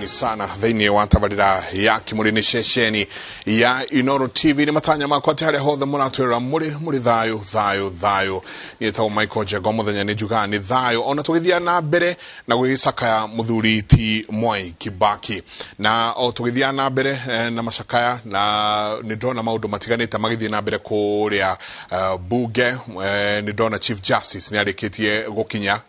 karibuni sana thĩinĩ wa tabarĩra ya Kimũrĩ nĩ ceceni ya Inooro TV nĩ matanya makwa tĩ harĩa hothe mũratwĩrĩra mũrĩ thayũ nĩ taũ Michael Jego mũthenya nĩ njugaga nĩ thayũ ona tũgĩthia na mbere na gwĩcakaya mũthuri ti Mwai Kibaki na o tũgĩthia na mbere na macakaya na nĩ ndona maũndũ matiganĩte magĩthiĩ na mbere kũrĩa mbunge nĩ ndona Chief Justice nĩ arĩkĩtie gũkinya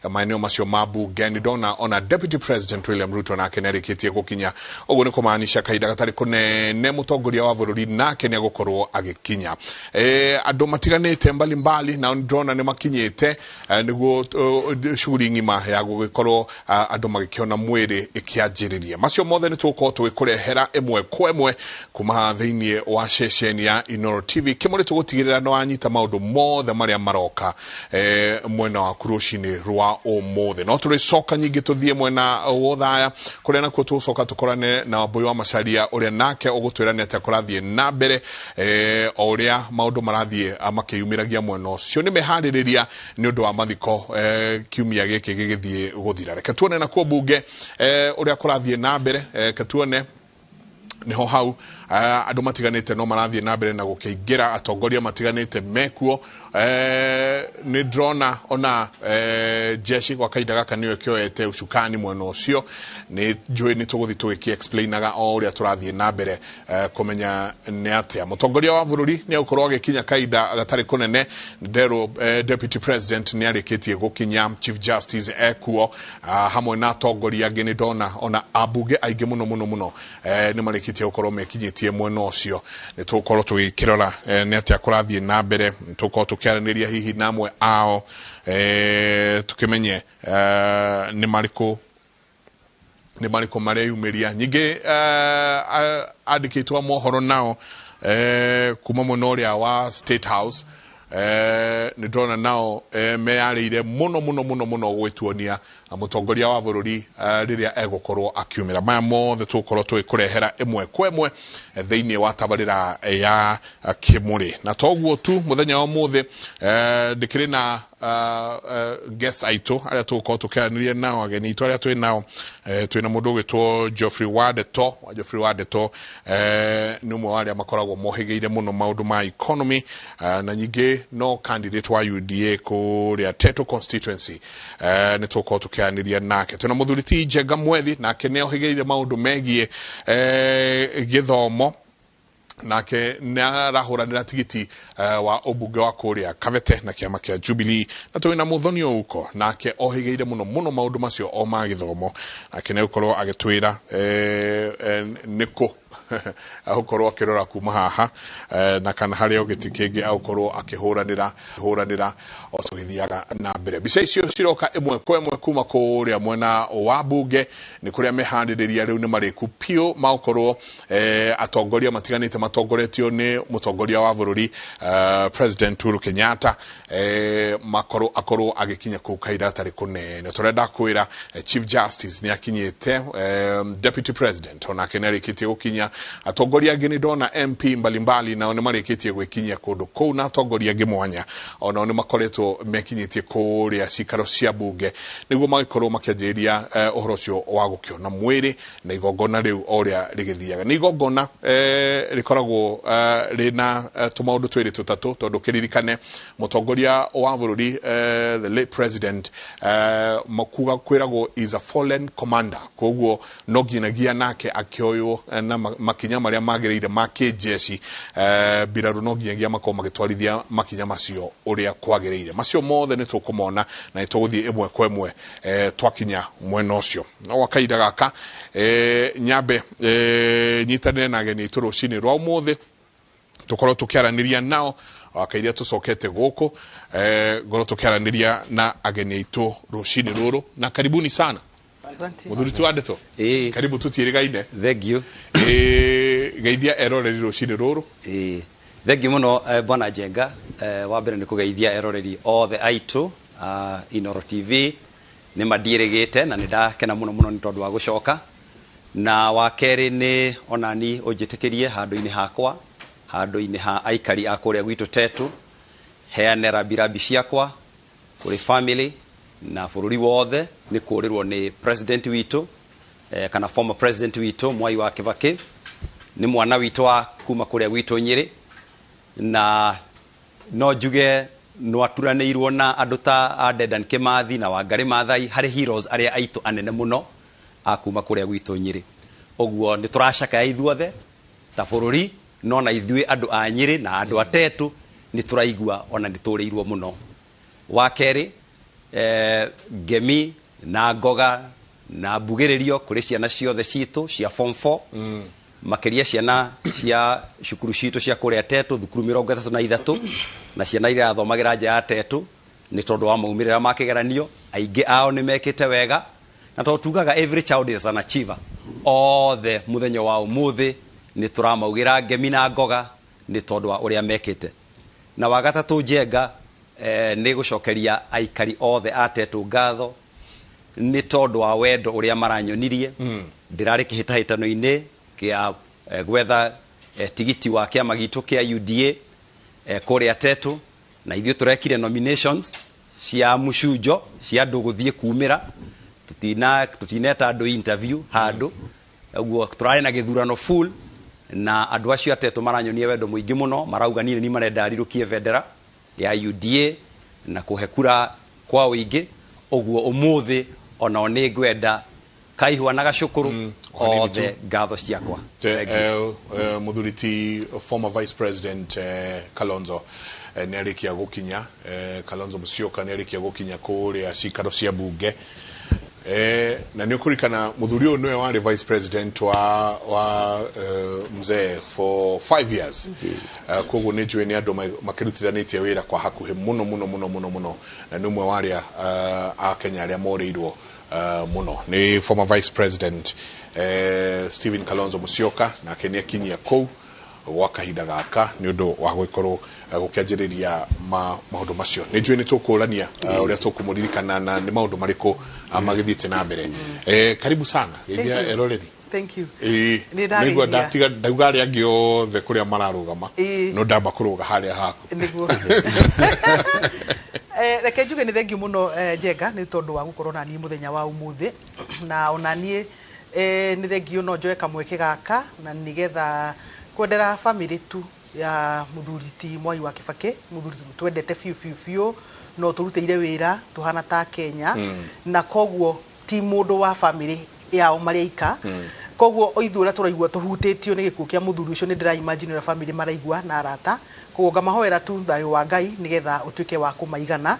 maeneo macio ma mbunge nĩ ndona ona Deputy President William Ruto nake nĩ arĩkĩtie gũkinya ũguo nĩ kũmaanisha kahinda gatarĩ kũnene mũtongoria wa bũrũri nake nĩ agũkorwo agĩkinya andũ matiganĩte mbalimbali na ndona nĩ makinyĩte nĩguo shughuli ng'ima ya gũgĩkorwo andũ magĩkĩona mwĩrĩ ĩkĩanjĩrĩria macio mothe nĩ tũgũkorwo tũgĩkũrehera ĩmwe kwa ĩmwe kuma thĩinĩ wa ceceni ya Inooro TV Kimũrĩ tũgũtigĩrĩra nĩ wanyita maũndũ mothe marĩa maroka mwena wa rũcinĩ rwa ũmũthĩ no tũrĩcoka nyingĩ tũthiĩ mwena wa thaya kũrĩa nakuo tũgũcoka tũkorane na Wambũi wa Macharia ũrĩa nake ũgũtwĩra nĩ atĩa kũrathiĩ na mbere o ũrĩa maũndũ marathiĩ makĩyumĩragia mwena ũcio nĩ meharĩrĩria nĩ ũndũ wa mathiko kiumia gĩkĩ gĩgĩthiĩ gũthira reke tuone nakuo mbunge ũrĩa kũrathiĩ na mbere reke tuone niho hau andũ matiganĩte no marathiĩ na mbere na gũkĩingĩra atongoria matiganĩte mekuo nĩ drona ona jeshi kwa kahinda gaka nĩyo kĩoete ucukani mwena ũcio nĩ njũĩ nĩ tũgũthiĩ tũgĩki-explainaga o ũrĩa tũrathiĩ na mbere kũmenya nĩ atĩa mũtongoria wa bũrũri nĩ agũkorwo agĩkinya kahinda gatarĩ kũnene nderwo Deputy President nĩ arĩkĩtie gũkinya Chief Justice ekuo hamwe na atongoria angĩ nĩ ndona ona ambunge aingĩ mũno nĩ marĩkĩtie gũkorwo mekinyĩtie mwena ũcio nĩ tũgũkorwo tũgĩkĩrora nĩ atĩa kũrathiĩ na mbere nĩ tũgũkorwo tũkĩaranĩria hihi namwe ao tũkĩmenye nĩ marĩkũ mareyumĩria nyingĩ andĩkĩtwo mohoro nao kuma mwena ũrĩa wa State House nĩ ndona nao meyarĩire mũno gwĩtuonia mũtongoria wa bũrũri rĩrĩa egũkorwo akiumĩra maya mothe tũgũkorwo tũgĩkũrehera ĩmwe kwa ĩmwe thĩinĩ wa tabarĩra ya Kimũrĩ na toguo tu mũthenya wa ũmũthĩ ndĩkĩrĩ na guest aitũ arĩa tũgũkorwo tũkĩaranĩria nao ageni aitũ arĩa twĩ nao twĩna mũndũ ũgĩtwo Geoffrey Wadeto nĩ ũmwe wa arĩa makoragwo mohĩgĩire mũno maũndũ ma economy na nyingĩ no candidate wa UDA kũrĩa Teto constituency nĩ tũgũkorwo tũkĩaranĩria nake twĩna mũthuri ti Njenga Mwethi nake nĩ ohĩgĩire maũndũ megiĩ gĩthomo nake nĩ arahũranĩra tigiti wa ũmbunge wa kũrĩa Kabete na kĩama kĩa Jubilee na twĩna Mũthoni Ouko nake ohĩgĩire mũno maũndũ macio o ma gĩthomo nake nĩ gũkorwo agĩtwĩra nĩkũ agũkorwo akĩrora kuma haha na kana harĩa ũgĩti kĩngĩ agũkorwo akĩhũranĩra o tũgĩthiaga na mbere mbica icio ciroka ĩmwe kwa ĩmwe kuma kũrĩa mwena wa mbunge nĩ kũrĩa meharĩrĩria rĩu nĩ marĩku piũ magũkorwo atongoria matiganĩte matongoretio nĩ mũtongoria wa bũrũri President Uhuru Kenyatta akorwo agĩkinya kũu kahinda gatarĩ kũnene tũrenda kwĩra Chief Justice nĩ akinyĩte Deputy President onake nĩ arĩkĩtie gũkinya atongoria angĩ nĩ ndona MP mbalimbali nao nĩ marĩkĩtie gwĩkinyia kũndũ kũu na atongoria angĩ mwanya onao nĩ makoretwo mekinyĩtie kũrĩa cikaro cia mbunge nĩguo magĩkorwo makĩanjĩrĩria ũhoro ũcio wa gũkĩona mwĩrĩ na igongona rĩu o ũrĩa rĩgĩthiaga nĩ igongona rĩkoragwo rĩna tũmaũndũ twĩrĩ tũtatũ tondũ kĩririkane mũtongoria wa bũrũri the late president makuga kwĩragwo is a fallen commander koguo no nginyagia nake akĩoywo na makinya marĩa magĩrĩire ma kĩjeshi mbirarũ no nginyagia makorwo magĩtwarithia makinya macio ũrĩa kwagĩrĩire macio mothe nĩ tũkũmona na nĩ tũgũthiĩ ĩmwe kwa ĩmwe twakinya mwena ũcio no wa kahinda gaka nyambe nyitanĩre na ageni aitũ rũcinĩ rwa ũmũthĩ tũkorwo tũkĩaranĩria nao wakairia tũcokete gũkũ ngorwo tũkĩaranĩria na ageni aitũ rũcinĩ rũrũ na karibuni sana Mũthuri ti Wadeto karibu tũtiĩrĩgaine thank you geithia eroreri rũcinĩ rũrũ thank you mũno bwana Njenga wa mbere nĩ kũgeithia eroreri othe aitũ Inooro TV nĩ mandiĩrĩgĩte na nĩ ndakena mũno nĩ tondũ wa gũcoka na wa kerĩ nĩ onani ũnjĩtĩkĩrie handũ-inĩ hakwa handũ-inĩ ha aikari a kũrĩa gwitũ Tetu heane rambirambi ciakwa kũrĩ family na bũrũri wothe nĩ kũrĩrwo nĩ president witũ kana former president witũ Mwai wa Kibaki nĩ mwana witũ wa kuma kũrĩa gwitũ Nyĩrĩ na no njuge no aturanĩirwo na andũ ta Dedan Kimathi na Wangari Maathai harĩ heroes arĩa aitũ anene mũno a kuma kũrĩa gwitũ Nyĩrĩ ũguo nĩ tũracakaya ithuothe ta bũrũri no na ithuĩ andũ a Nyĩrĩ na andũ atetũ nĩ tũraigua ona nĩ tũrĩirwo mũno wa kerĩ Ngemi na Ngoga na mbugĩrĩrio kũrĩ ciana ciothe citũ cia form 4 makĩria ciana cia cukuru citũ cia kũrĩa Tetũ thukuru 33 na ciana iria athomagĩra nja ya Tetũ nĩ tondũ wa maumĩrĩra ma kĩgeranio aingĩ ao nĩ mekĩte wega na tondũ tugaga every child is an achiever othe mũthenya wa ũmũthĩ nĩ tũramaugĩra Ngemi na Ngoga nĩ tondũ wa ũrĩa mekĩte na wagatatũ Njenga nĩ gũcokeria aikari othe a Tetũ ngatho nĩ tondũ wa wendo ũrĩa maranyonirie ndĩrarĩ kĩhĩtahĩtano-inĩ kĩa gwetha tigiti wa kĩama gitũ kĩa UDA kũrĩa Tetũ na ithuĩ tũrekire nominations cia mũcunjo cia andũ gũthiĩ kumĩra tũtineta andũ interview handũ ũguo tũrarĩ na gĩthurano full na andũ acio a Tetũ maranyonia wendo mũingĩ mũno marauga nini marenda arirũkie bendera ya UDA na kũhe kura kwa ũingĩ ũguo ũmũthĩ ona nĩ ngwenda kaihwa na gacukuru othe ngatho ciakwa muthuriti former vice president Kalonzo nĩ arĩkia gũkinya Kalonzo Musyoka nĩ arĩkia gũkinya kũrĩa cikaro cia mbunge na nĩ ũkũrikana mũthuri ũyũ nĩwe warĩ vice president wa mzee for 5 years koguo nĩ njũĩ nĩ andũ makĩrutithanĩtie wĩra kwa hakuhĩ mũno na nĩ ũmwe warĩa a Kenya arĩa morĩirwo muno ni former vice president Stephen Kalonzo Musyoka na nĩ akinyia kũu gwa kahinda gaka nĩ ũndũ wa gũkorwo gũkĩanjĩrĩria maũndũ macio nĩ njũĩ nĩ tũkũrania ũrĩa tũkũmũririkana na nĩ maũndũ marĩkũ magĩthiĩte na mbere karibu sana eroreri. Thank you. Nĩguo ndauga arĩa angĩ othe kũrĩa mararũgama no ndamba kũrũga harĩa haku nĩguo reke njuge nĩ thengiũ mũno Njenga nĩ tondũ wa gũkorwo na niĩ mũthenya wa ũmũthĩ na ona niĩ nĩ thengiũ no njoe kamweke gaka na nĩgetha kwendera family tu ya muthuriti Mwai wa Kibaki muthuriti twendete fiu no tũrutĩire wĩra tuhana ta Kenya na koguo ti mũndũ wa family yao marĩa ika koguo oithuĩ tũraigua tũhutĩtio nĩ gĩkuũ kĩa muthuri ũcio nĩ ndĩra imagine family maraigua na arata koguo ngamahoera tu thayũ wa Ngai nĩgetha ũtuĩke wa kũmaigana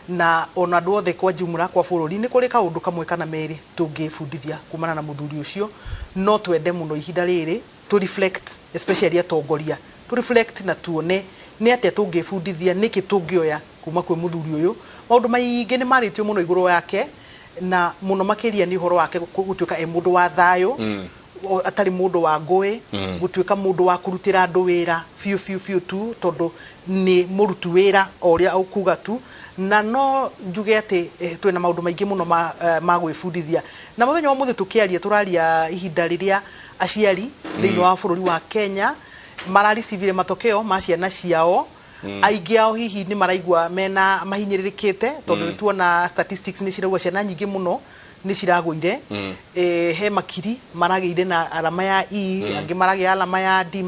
na ona andũ othe kwa jumla kwa bũrũri nĩ kũrĩ kaũndũ kamwe kana merĩ tũngĩbundithia kumana na muthuri ũcio no twende mũno ihinda rĩrĩ to reflect especially atongoria to reflect na tuone nĩ atĩa tũngĩbundithia nĩkĩ tũngĩoya kuma kwĩ muthuri ũyũ maũndũ maingĩ nĩ marĩtio mũno igũrũ yake na mũno makĩria nĩ ũhoro wake gũtuĩka mũndũ wa thayũ atari mũndũ wa ngũĩ gũtuĩka mũndũ wa kũrutĩra andũ wĩra fiu tu tondũ nĩ mũrutu wĩra ũrĩa ukuga tu na no njuge atĩ twĩna maũndũ maingĩ mũno ma gwĩbundithia na mũthenya wa mũthĩ tũkĩaria tũraria ihinda rĩrĩa aciari thĩinĩ wa bũrũri wa Kenya mararecivire matokeo ma ciana ciao aingĩ ao hihi nĩ maraigua mena mahinyĩrĩrĩkĩte tondũ nĩ tuona statistics nĩ cirauga ciana nyingĩ mũno nĩ ciragũire he makiri maragĩire na alama ya E angĩ maragĩa alama ya D-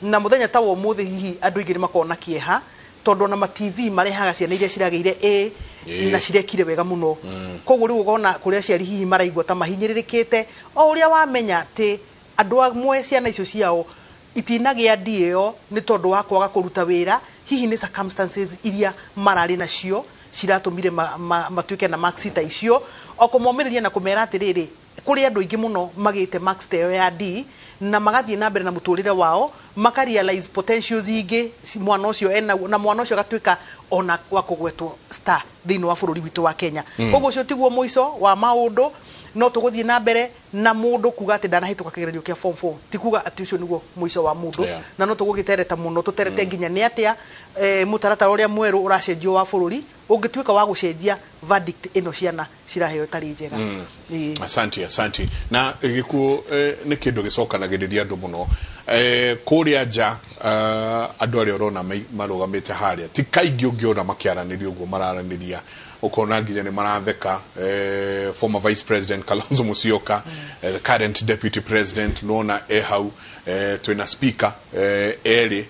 na mũthenya ta wa ũmũthĩ hihi andũ aingĩ nĩ makona kĩeha tondũ na ma TV marehaga ciana iria ciragĩire A na cirekire wega mũno koguo rĩu ũkona kũrĩa ciari hihi maraigua ta mahinyĩrĩrĩkĩte o ũrĩa wamenya atĩ andũ amwe ciana icio ciao itinagĩa dio nĩ tondũ wa kwaga kũruta wĩra hihi nĩ circumstances iria mararĩ nacio ciratũmire matuĩke na marks ta icio o kũmomĩrĩria na kũmera atĩrĩrĩ kũrĩ andũ aingĩ mũno magĩte marks ta ĩyo ya D na magathiĩ na mbere na mũtũrĩre wao makarealize potentials ingĩ mwana ũcio na mwana ũcio agatuĩka ona wa kũgwetwo star thĩinĩ wa bũrũri witũ wa Kenya koguo ũcio tiguo mũico wa maũndũ no tũgũthiĩ na mbere na mũndũ kuga atĩ ndanahĩtũka kĩgeranio kĩa form 4 ti kuga atĩ ũcio nĩguo mũico wa mũndũ na no tũgũgĩtereta mũno tũterete nginya nĩ atĩa mũtaratara ũrĩa mwerũ ũracenjio wa bũrũri ũngĩtuĩka wa gũcenjia verdict ĩno ciana ciraheo tarĩ njega asante na gĩkuũ nĩ kĩndũ gĩcokanagĩrĩria andũ mũno kũrĩa nja andũ arĩa ũrona marũgamĩte harĩa ti kaingĩ ũngĩona makĩaranĩria ũguo mararanĩria ukona nginya ni maratheka former vice president Kalonzo Musyoka the current deputy president nona hau twina speaker eri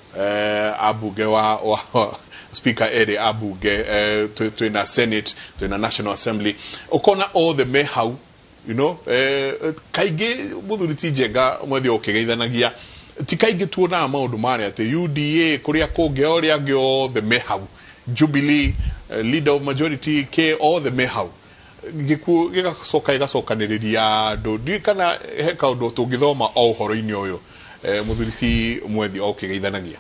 abunge wa speaker eri abunge twina senate twina national assembly ukona all the hau you know kaige muthuriti Njenga mwethi ukigeithanagia ti kaige tuona maundu mari ati UDA kuria kunge oria ngio the mehau Jubilee leader of majority ke all the mehau giku igacokaniriria andu ndi kana he kaundu tungithoma o uhoro-ini uyu muthuriti mwethi ukigeithanagia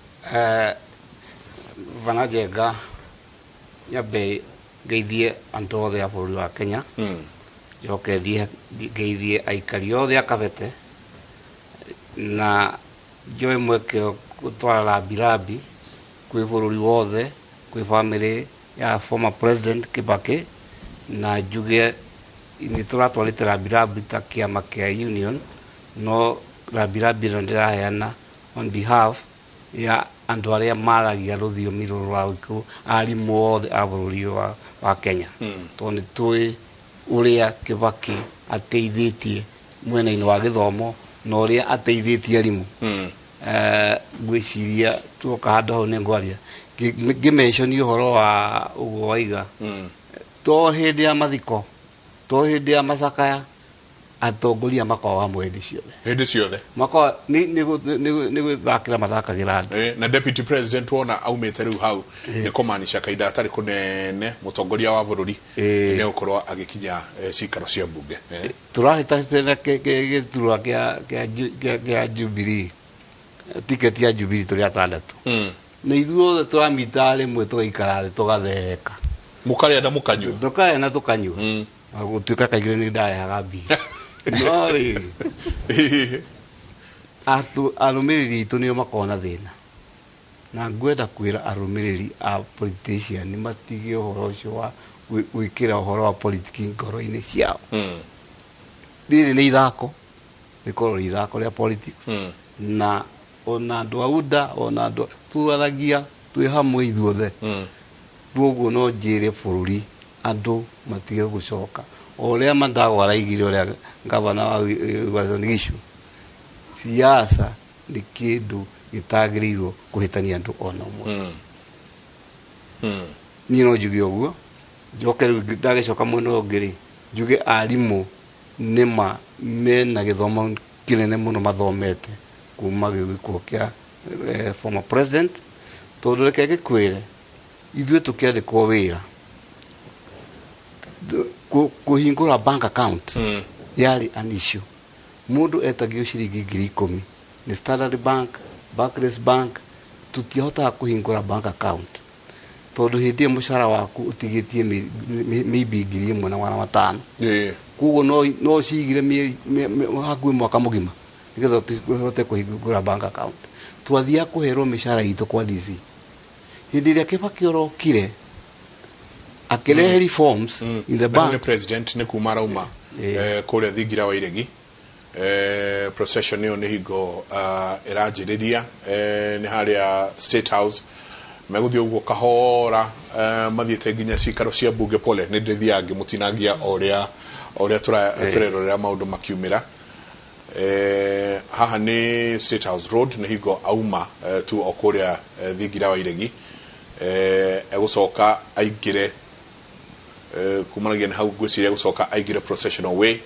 Bwana Njenga nyabe geithie andu othe a bururi wa Kenya joke geithie aikari othe akabete na joe mweke gutwara birabi kwi bururi wothe kwi family ya former president Kibaki na juge ni turatwaritira birabi ta kiama kia union no birabi ndiraheana on behalf ya andu aria maragia ruthiomi rurauku arimu othe a bururi wa Kenya toni tui uria Kibaki ateithitie mwena-ini wa githomo na uria ateithitie arimu gwiciria tuoka handu hau ni ngwaria ngimeshoni uhoro wa uguo waiga to hindi ya mathiko to hindi ya macakaya atongoria makao hamwe hindi ciothe makao ni gwithakira mathakagira andu na deputy president wona aumite riu hau ni kumaanisha kaida atari kunene mutongoria wa bururi ni ukorwo agikinya cikaro cia mbunge turahita giturwa kia Jubilee ticket ya Jubilee turi atandatu na ithuothe turamita rimwe tugaikara thi tugatheka mukaria na mukanyua tukaria na tukanyua gutuika kaigire ni ndayaga mbi no ri arumiriri itu nio makona thina na ngwenda kwira arumiriri a politician ni matige uhoro ucio wa gwikira uhoro wa politiki ngoro-ini ciao riri ni ithako rikorwo ithako ria politics na ona andu auda ona andu tuaragia twi hamwe ithuothe guguo no njire bururi andu matige gucoka oria mandagwara igire oria gavana wa Gishu siasa ni kindu gitagirirwo kuhitania andu ona umwe ni no njuge uguo njoke ndagicoka muno ngiri njuge arimu nima mena githomo kinene muno mathomete kuma giko kia former president tondu reke gikwire ithuĩ tukiandikwo wira kuhingura bank account yari an issue mundu etagio ciringi 10,000 ni Standard Bank Barclays Bank tutihota kuhingura bank account tondu hindi mushara waku utigitie maybe 1,500 kugo no cigire hakuĩ mwaka mugima nigetha tuhote kuhingura bank account twathia kuherwo mishara itu kwa DC hindi ria Kibaki orokire akirehe reforms in the bank president ni kumara uma kuria thingira wa iregi procession yo ni higo irajiriria ni haria State House meguthio uguo kahora mathiete nginya cikaro cia mbunge pole ni ndithiangi mutinagia oria turerorera maundu makiumira haha ni State House Road ni higo auma tu okuria thingira wa iregi egucoka aingire kumanagia hau gwiciria gucoka aingire processional way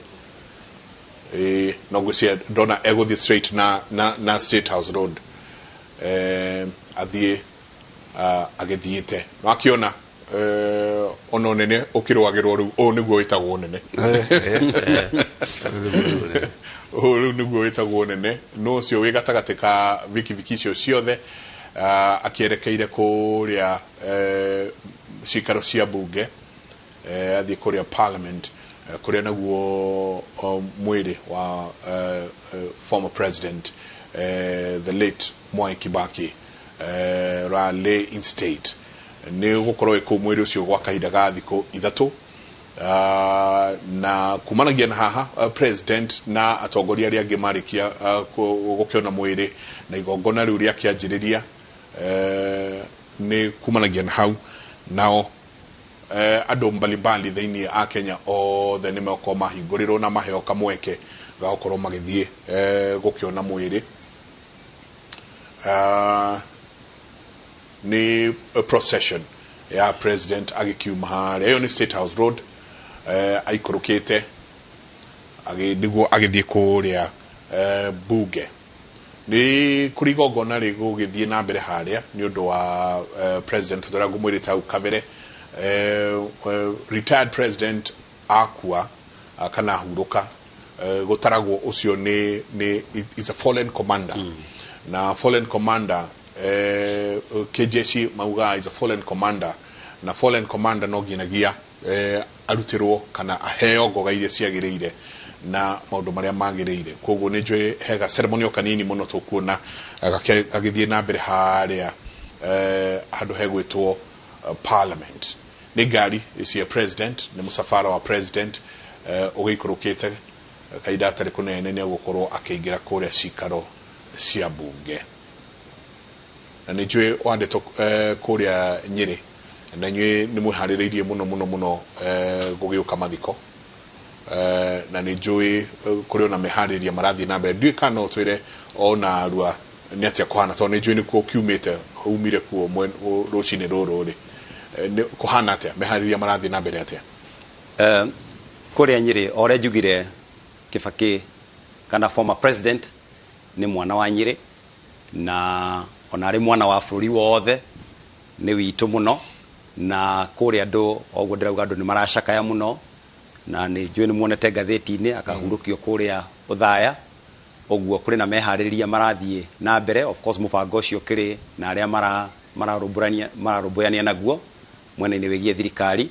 no gwiciria ndona eguthi straight na State House Road athie agithiite no akiona ono nene ukirwagirwo riu o niguo witagwo nene o riu niguo witagwo nene no cio wi gatagati ka vikiviki cio ciothe akierekeire kuria cikaro cia mbunge athie kuria parliament kuria naguo mwĩrĩ wa former president the late Mwai Kibaki rally in state ni gukorwo iku mwĩrĩ ucio gwa kahinda ga thikũ ithatu na kumanagia na haha president na atongoria aria angĩ marikia gukiona mwĩrĩ na igongona riu ria kianjiriria ni kumanagia na hau nao andå mbalimbali thä-inä a Kenya othe nä mekorwo mahingå rä rwo na maheo kamweke ga gå korwo magä thiä gå kä ona mwä rä nä procession ya president agä kiuma harä ä yo nä State House Road aikå rå kä te niguo agä thiä kå rä a mbunge nä kå rä igongona rä gå gä thiä na mbere harä a nä å ndå wa president å rä a ngå mwä rä te hau kabere retired president akua kana hurũka gutaragwo ucio ni is a fallen commander na fallen commander kejeshi mauga is a fallen commander na fallen commander no ginagia arutirwo kana aheo ngoga iria ciagiriire na maundu maria magiriire koguo ni njwe hega ceremony kanini muno tukuona agithie na mbere haria handu hegwitwo parliament ni ngari cia president ni musafara wa president ugiikurukite kaida atari kunene ni gukorwo akeingira kuria cikaro cia bunge na ni njwe wandetwo kuria Nyeri na nywe ni muhaririirie muno gugiuka mathiko na ni njwe kurio na mehariria marathi na mbere ndui kana twire ona rua ni atia kuhana to ni njwe ni ku kiumite humire ku rucini ruru ri kuhana atia mehariria marathi na mbere atia kuria Nyeri ore jugire Kibaki kana former president ni mwana wa Nyeri na ona ari mwana wa bururi wothe ni witu muno na kuria andu oguo ndirauga andu ni maracakaya muno na ni njui ni muonete ngatheti-ini akahurukio kuria uthaya oguo kuri na mehariria marathie na mbere of course mubango ucio kiri na aria mararumburania naguo mwena-ini wigie thirikari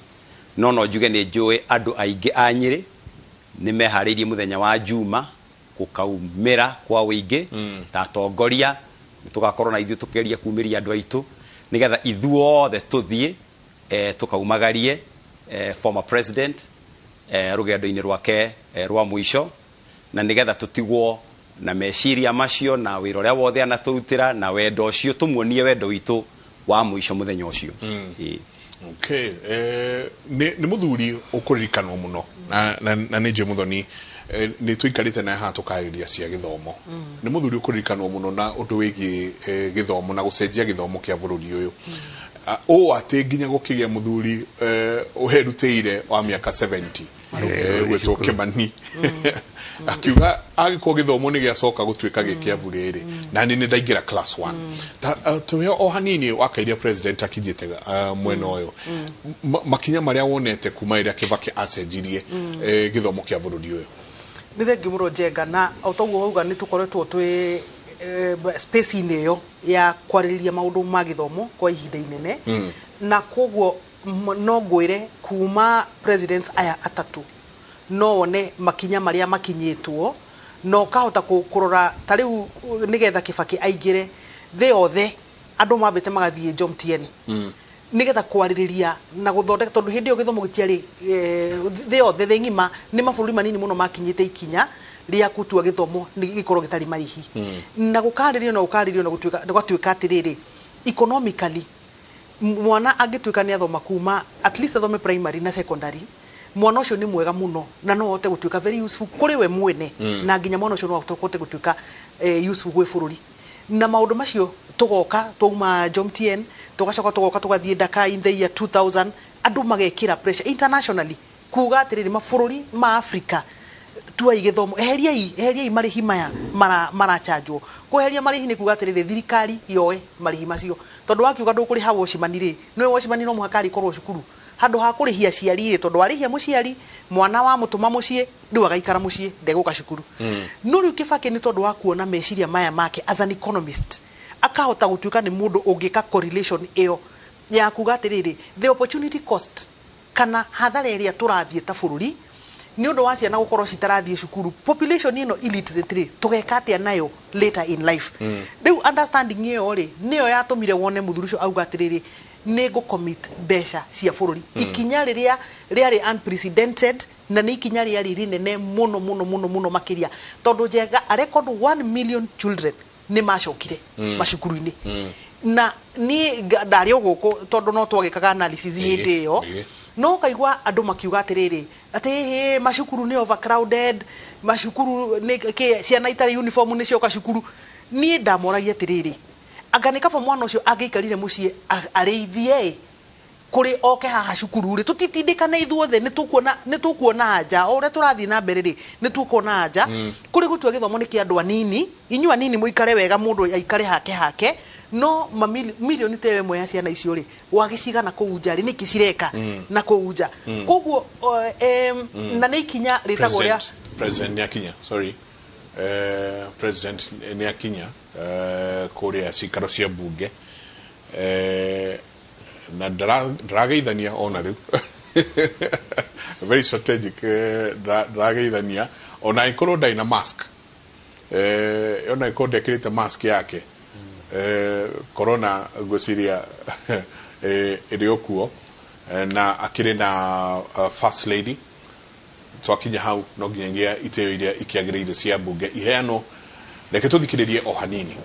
no njuge ni njui andu aingi a Nyeri ni meharirie muthenya wa Juma gukaumira kwa wingi ta tongoria tugakorwo na ithu tukeria kuumiria andu aitu nigetha ithuothe tuthie tukaumagarie former president rugendo-ini rwake rwa mwisho na nigetha tutigwo na meciria macio na wira uria wothe anaturutira na wendo ucio tumuonie wendo witu wa mwisho muthenya ucio okay ni muthuri ukuririkanwo muno na ni je muthoni ni tuikarite na ha tukairia cia githomo ni muthuri ukuririkanwo muno na undu wigi githomo na gucenjia githomo kia bururi uyu o ati nginya gukigia muthuri uherutire wa miaka 70 gwetwo Kibaki akiuga agiko githomo ni giacoka gutwika gikia buriri na ni ndaingira class 1 tuwe o hanini wakairia president akijite mwena uyu makinya maria wonete kuma ira Kibaki acenjirie githomo kia bururi uyu ni thengi muro Njenga na autoguo uga ni tukoretwo twi space ine yo ya kwariria maundu ma githomo kwa ihinda inene na koguo no ngwire kuma presidents aya atatu no one makinya maria makinyitwo no kahota kurora tariu nigetha Kibaki aingire the othe andu mambite magathie JOMTN nigetha kwariria na guthondeka tondu hindi yo githomo gitiari the othe the ngima ni mabũrũri manini muno makinyite ikinya ria kutua githomo ni gikorwo gitari marihi na gukaririo na gutwika atiriri economically mwana angitwika ni athoma kuma at least athome primary na secondary mwana ucio ni mwega muno na no hote gutwika very useful kuri we mwene na nginya mwana ucio no hote gutwika useful gwe bururi na maundu macio tugoka tuma JOMTN tugacoka tugathie Dakar in the year 2000 andu magekira pressure internationally kuga atiriri mabũrũri ma Africa tuai githomo eheriai marihi maya marachanjwo kuheria marihi ni kuga atiriri thirikari yoe marihi macio tondu wakiuga ndukuri ha washimani no washimani no muhakari korwo cukuru handu ha kurihia ciari tondu arihia muciari mwana wa mutuma mucie ndu agaikara mucie ndeguka cukuru no riu Kibaki ni tondu wa kuona meciria maya make as an economist akahota gutwika ni mundu ungika correlation iyo ya kuga atiriri the opportunity cost kana hathara iria turathie ta bururi ni undu wa ciana gukorwo citarathie cukuru population ino illiterate tugeka atia nayo later in life riu understanding iyo ri niyo yatumire wone muthuri ucio auga atiriri ni go commit besha cia bururi ikinya riria riari unprecedented na ni ikinya riari rinene muno makiria tondu Njenga a record 1 million children ni macokire macukuru-ini na ni ndario guku tondu no twagikaga analysis hindi yo no kaigwa andu makiuga atiriri ati macukuru ni overcrowded, macukuru ni ciana itari uniform ni cioka cukuru. Nie ndamoragia atiriri anga ni kaba mwana ucio angeikarire mucii areithie kuri oke haha cukuru ri tutitindikana ithuothe nitukuona anja ore turathii na mbere ri nitukuona anja kuri gutua githomo ni kia andu anini inyua nini muikare wega mundu aikare hake no milioni tewe mwe ya ciana icio ri wagicigana kuunja ri niki cireka na kuunja koguo na ni ikinya ritagwo ria president ni akinya president ni akinya kuria cikaro cia mbunge na drageithania ona riu very strategic drageithania ona ikoro ndai na mask ona ikoro ndekirite mask yake corona gwiciria iriokuo na akire na first lady twakinya hau no nginyagia iteo iria ikiagiriire cia mbunge iheano reke tuthikiririe o hanini.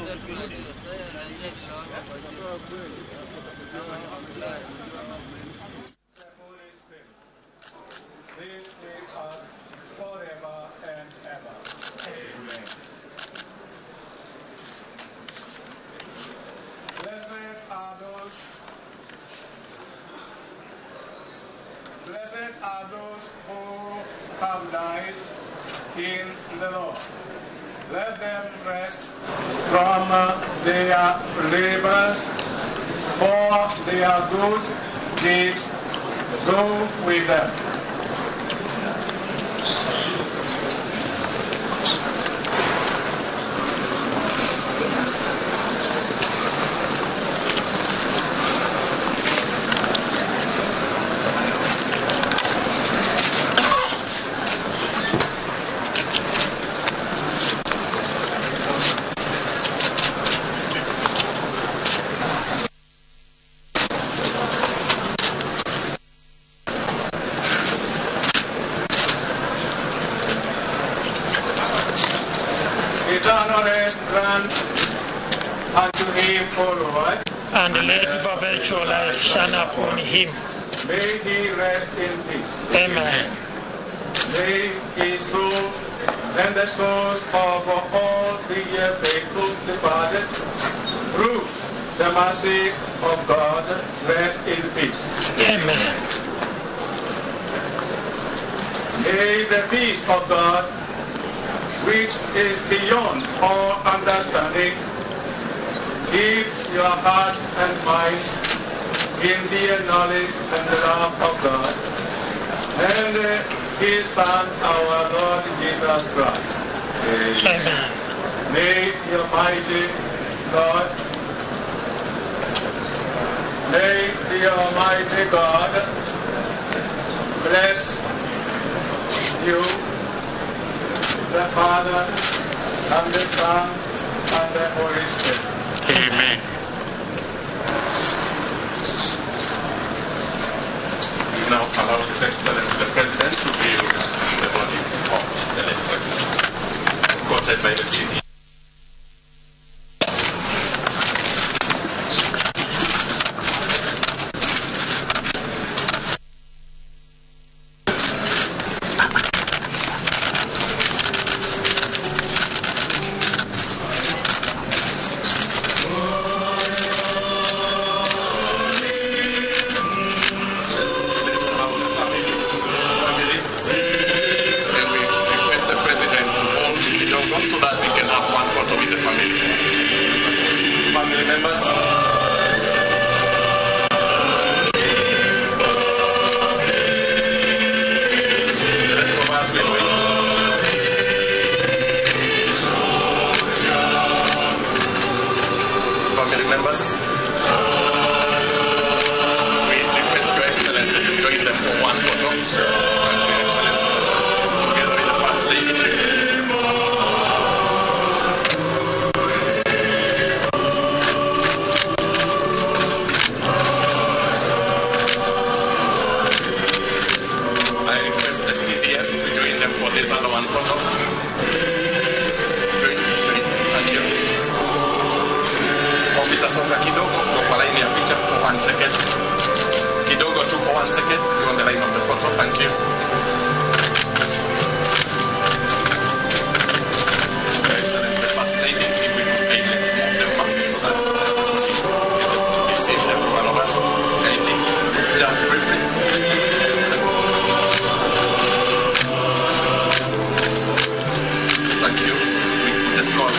This with us forever and ever. Amen. Blessed are those who have died in the Lord. Let them rest from their labors, for their good deeds go with them. Eternal rest grant unto him, O Lord. And let perpetual life shine upon him. May he rest in peace. Amen. May his soul and the souls of all the faithful departed, through the mercy of God, rest in peace. Amen. May the peace of God, which is beyond all understanding, keep your hearts and minds in the knowledge and the love of God and his Son, our Lord Jesus Christ. Amen. May the Almighty God, bless you, the Father, and the Son, and the Holy Spirit. Amen. We now allow His Excellency the President to view the body of the late President, escorted by the city. So that we can have one photo with the family. Family members. The rest of us will wait. Family members. We request Your Excellency to join them for one photo. Thank you, Your Excellency. Together with the First Lady. There's another one photo. Thank you. Officer songa kidogo kwa line ya picha for 1 second. Kidogo tu for 1 second. You on the line of the photo. Thank you. Your Excellency, the First Lady, if we could kindly move the masks so that we see every one of us. Kindly, just briefly. Thank you. We just got